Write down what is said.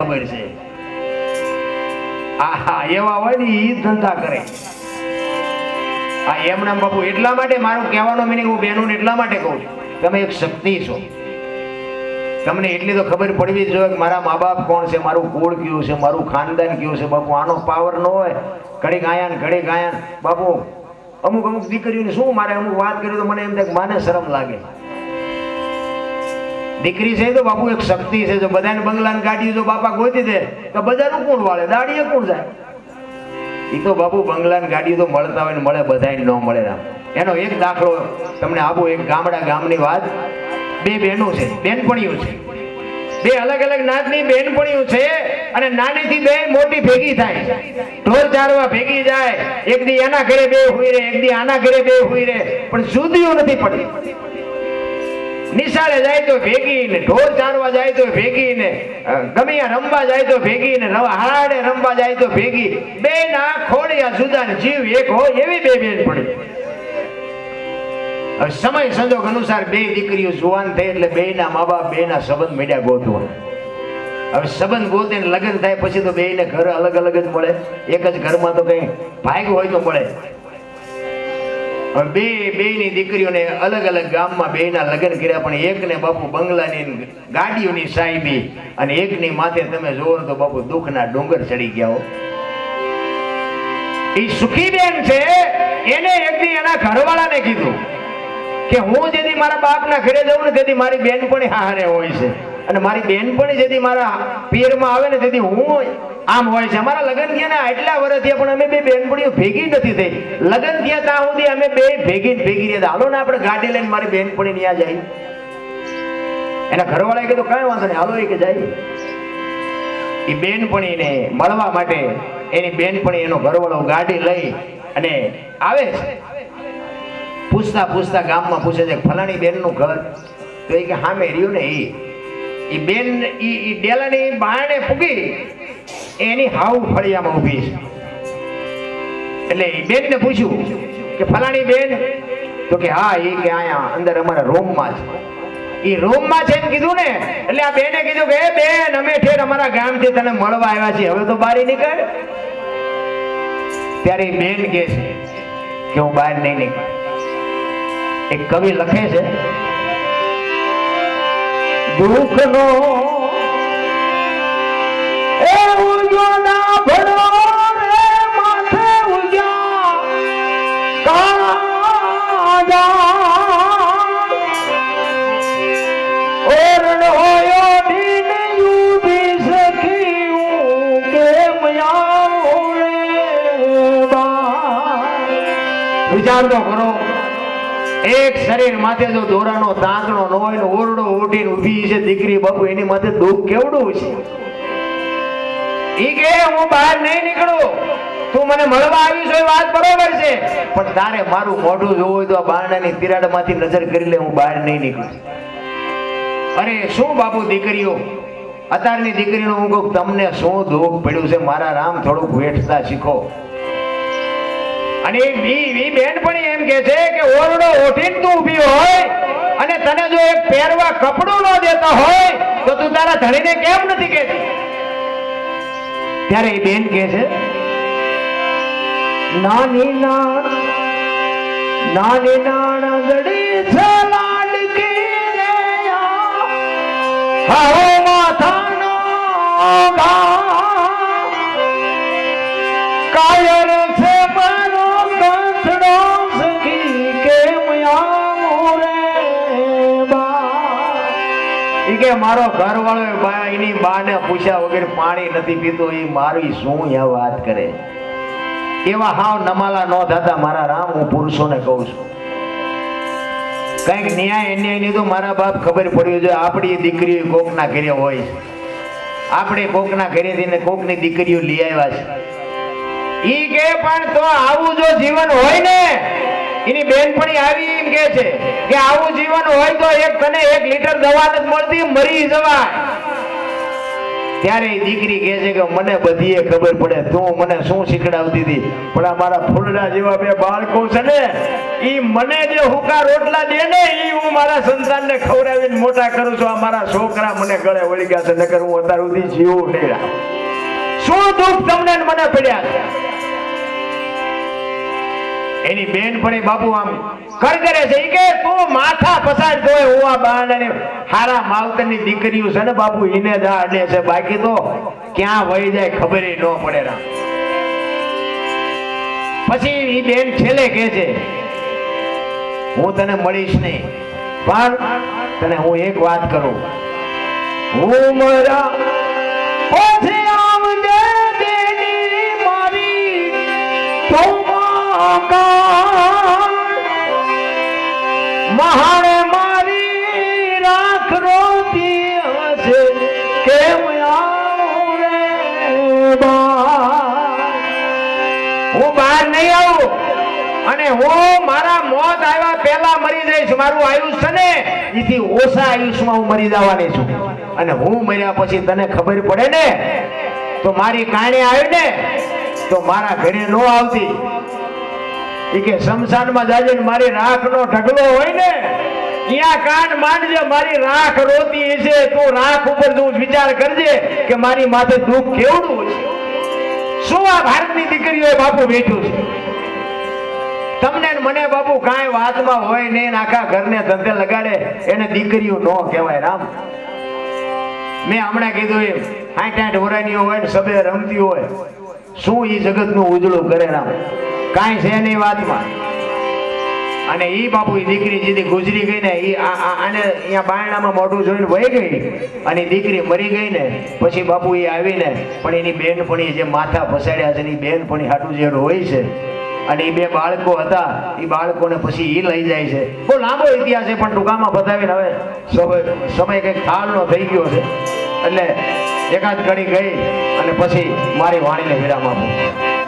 ખબર છે. આહા એવા હોય ને ઈ ધંધા કરે. આ એમના બાપુ એટલા માટે મારું કહેવાનો મિનિંગ હું બહેનોને એટલા માટે કહું છું, તમે એક શક્તિ છો. તમને એટલી તો ખબર પડવી જોઈએ કે મારા મા બાપ કોણ છે, મારું કુળ કયું છે, મારું ખાનદાન કયું છે. બાપુ આનો પાવર ન હોય, ઘડીક આયા ને ઘડીક આયા. બાપુ અમુક દીકરીઓને શું મારે અમુક વાત કરી તો મને એમ થાય કે માને શરમ લાગે. દીકરી છે તો બાપુ એક શક્તિ છે. જો બધાને બંગલાને ગાડી જો બાપા ગોતી દે તો બધાનું કોણ વાળે, દાડીએ કોણ જાય? એ તો બાપુ બંગલાને ગાડી તો મળતા હોય ને મળે, બધાને ન મળે. એનો એક દાખલો તમને આપું. એક ગામની વાત. બે બહેનો છે, બેનપણીઓ છે, બે અલગ અલગ નાતની બેનપણીઓ છે અને નાનીથી બે મોટી ભેગી થાય, ઢોર ચારવા ભેગી જાય. એક દી એના ઘરે બે હુઈ રહે, એક દી આના ઘરે બે હુઈ રહે, પણ જુદીઓ નથી પડી. નિશાળે જાય તો ભેગી ને, ઢોર ચારવા જાય તો ભેગી ને, ગમિયા રમવા જાય તો ભેગી ને, હાડે રમવા જાય તો ભેગી. બે ના ખોડિયા જુદા ને જીવ એક હોય એવી બે બેન પડી. હવે સમય સંજોગ અનુસાર બે દીકરીઓ જુવાન થઈ એટલે બે ના મા બાપ બે ના સંબંધ મીડિયા ગોતવા. હવે સંબંધ ગોતે લગ્ન થાય પછી તો બે ને ઘર અલગ અલગ જ મળે. એક જ ઘરમાં તો કઈ ભાગ હોય તો મળે. બે ની દીકરીઓને અલગ અલગ ગામમાં બે ના લગ્ન કર્યા, પણ એક ને બાપુ બંગલાની ગાડીઓની સાહેબી અને એક ની માથે તમે જોવો તો બાપુ દુઃખના ડુંગર ચડી ગયા હો. એ સુખી બેન છે, એને એક દી એના ઘરવાળાને કીધું કે હું જેથી મારા બાપના ઘરે જઉં ને તેથી મારી બેનપણી હારે હોય છે, અને મારી બેનપણી જેથી મારા પિયરમાં આવે ને તેથી હું આમ હોય છે. અમારા લગ્ન થયા ને આટલા વર્ષ થયા પણ અમે બે બેનપણીઓ ભેગી નથી થઈ. લગ્ન થયા ત્યાં સુધી અમે બે ભેગી રહ્યા. હાલો ને આપણે ગાડી લઈને મારી બેનપણી ત્યાં જાય. એના ઘરવાળાએ કીધું કાંઈ વાંધો નહીં, હાલો એ કે જાય. એ બેનપણીને મળવા માટે એની બેનપણી એનો ઘરવાળો ગાડી લઈ અને આવે છે. પૂછતા ગામમાં પૂછે છે ફલાણી બેન નું ઘર, તો એ કે હામે રહ્યું ને. એ બેન ઈ ડેલાની બારણે પૂગી એની હાવ ફળિયામાં ઊભી છે. એટલે એ બેન ને પૂછ્યું કે ફલાણી બેન, તો કે હા. એ કે આયા અંદર અમારા રૂમમાં છે. એ રૂમમાં છે એમ કીધું ને એટલે આ બેને કીધું કે બેન અમે ઠેર અમારા ગામથી તને મળવા આવ્યા છીએ, હવે તો બહાર નીકળ. ત્યારે એ બેન કહે છે કે હું બહાર નહીં નીકળ. એક કવિ લખે છે દુઃખનો એ ઉજ્જવલા ભરો રે માથે ઉજા કાજા ઓરણ હોયો દિન યુબી સખી કેમ આવું રે બા. વિચાર તો કરો, એક શરીર માથે જો દોરાનો તાંતણો ન હોય ને ઓરડો ઉઠીને ઊભી છે દીકરી, બાપુ એની માથે દુઃખ કેવડું છે. ઈ કે હું બહાર નહીં નીકળું, તું મને મળવા આવી છો એ વાત બરોબર છે, પણ તારે મારું મોઢું જોવું હોય તો આ બારણાની તિરાડમાંથી નજર કરી લે, હું બહાર નહીં નીકળું. અરે શું બાપુ દીકરીઓ, અત્યારની દીકરીનો હું કહું તમને શું દુઃખ પડ્યું છે મારા રામ, થોડુંક વેઠતા શીખો. અને ઈ બેનપણી એમ કે છે કે ઓરડો ઓઠીને તું ઊભી હોય અને તને જો એક પહેરવા કપડું ન દેતા હોય તો તું તારા ધણીને કેમ નથી કહેતી? ત્યારે એ બેન કહે છે નાની નાનગડી છે લાડકી રે હાઓ માથાનો કાયર છે મારો કંસડો સખી કેમ આવું રે બા. ઈ કે મારો ઘરવાળો એની બાને પૂછ્યા વગર પાણી નથી પીતો, એ મારી શું આ વાત કરે. એવા હાવ નમાલા ન થતા મારા રામ, હું પુરુષોને કહું છું કઈક ન્યાય અન્યાયની તો મારા બાપ ખબર પડવી જોઈએ. આપણી દીકરીઓ કોકના ઘરે હોય, આપણે કોકના ઘરેથી ને કોકની દીકરીઓ લઈ આવ્યા છે. ઈ કે પણ તો આવું જો જીવન હોય ને, એની બેનપણી આવી એમ કે છે કે આવું જીવન હોય તો તને 1 લીટર દવા નથી મળતી, મરી જવાય. ત્યારે એ દીકરી કહે છે કે મને બધીએ ખબર પડે તું મને શું શીખડાવતી હતી, પણ આ મારા ફૂલડા જેવા બે બાળકો છે ને ઈ મને જે હુકા રોટલા દે ને ઈ હું મારા સંતાનને ખવડાવીને મોટા કરું છું. આ મારા છોકરા મને ગળે વળી ગયા છે, નકર હું અત્યાર સુધી જીવું નહીં. શું દુઃખ તમને મને પડ્યા. એની બેન પણ બાપુ આમ કરે છે કે તું માથા પસાર તોય હું આ બાળાને હારા માવતરની દીકરીઓ છે ને બાપુ ઈને જ અડે છે, બાકી તો ક્યાં વહી જાય ખબર ન પડે. રામ પછી ઈ બેન છેલ્લે કહે છે હું તને મળીશ નહીં, પણ તને હું એક વાત કરું, હું મરા પછી આવજે દેની મારી તો મહાણે મારી રાખ રોતી હશે કેમ આવું રે હું બહાર નહીં આવું અને હું મારા મોત આવ્યા પહેલા મરી જઈશ. મારું આયુષ્ય ને એથી ઓછા આયુષ્યમાં હું મરી જવાની છું, અને હું મર્યા પછી તને ખબર પડે ને તો મારી કાણે આવી ને તો મારા ઘરે નો આવતી. એ કે શમશાનમાં જાજે મારી રાખ નો ઢગલો હોય ને ત્યાં કાન માંડજે, મારી રાખ રોતી છે. તું રાખ ઉપર તું વિચાર કરજે કે મારી માથે દુઃખ કેવડું છે. શું આ ભારતની દીકરીઓ બાપુ બેઠું છે. તમને મને બાપુ કાંઈ વાતમાં હોય ને આખા ઘરને ધંધે લગાડે એને દીકરીઓ નો કહેવાય. રામ મેં હમણાં કીધું એમ 60-60 વર્ષની હોય ને સબે રમતી હોય, શું ઈ જગતનું ઉજળું કરે. રામ કાંઈ છે નહીં વાતમાં. અને ઈ બાપુ ઈ દીકરી જેથી ગુજરી ગઈ ને ઈ આને અહીંયા બાયણામાં મોઢું જોઈને વહી ગઈ અને દીકરી મરી ગઈ ને પછી બાપુ ઈ આવીને પણ એની બેનપણી જે માથા ફસાડ્યા છે એની બેનપણી હાટું જે રોય છે અને એ બે બાળકો હતા એ બાળકોને પછી ઈ લઈ જાય છે. બહુ લાંબો ઇતિહાસ છે પણ ટૂંકામાં બતાવીને હવે સમય કંઈક થાળનો થઈ ગયો છે એટલે એકાદ ઘડી ગઈ અને પછી મારી વાણીને વિરામ આપું.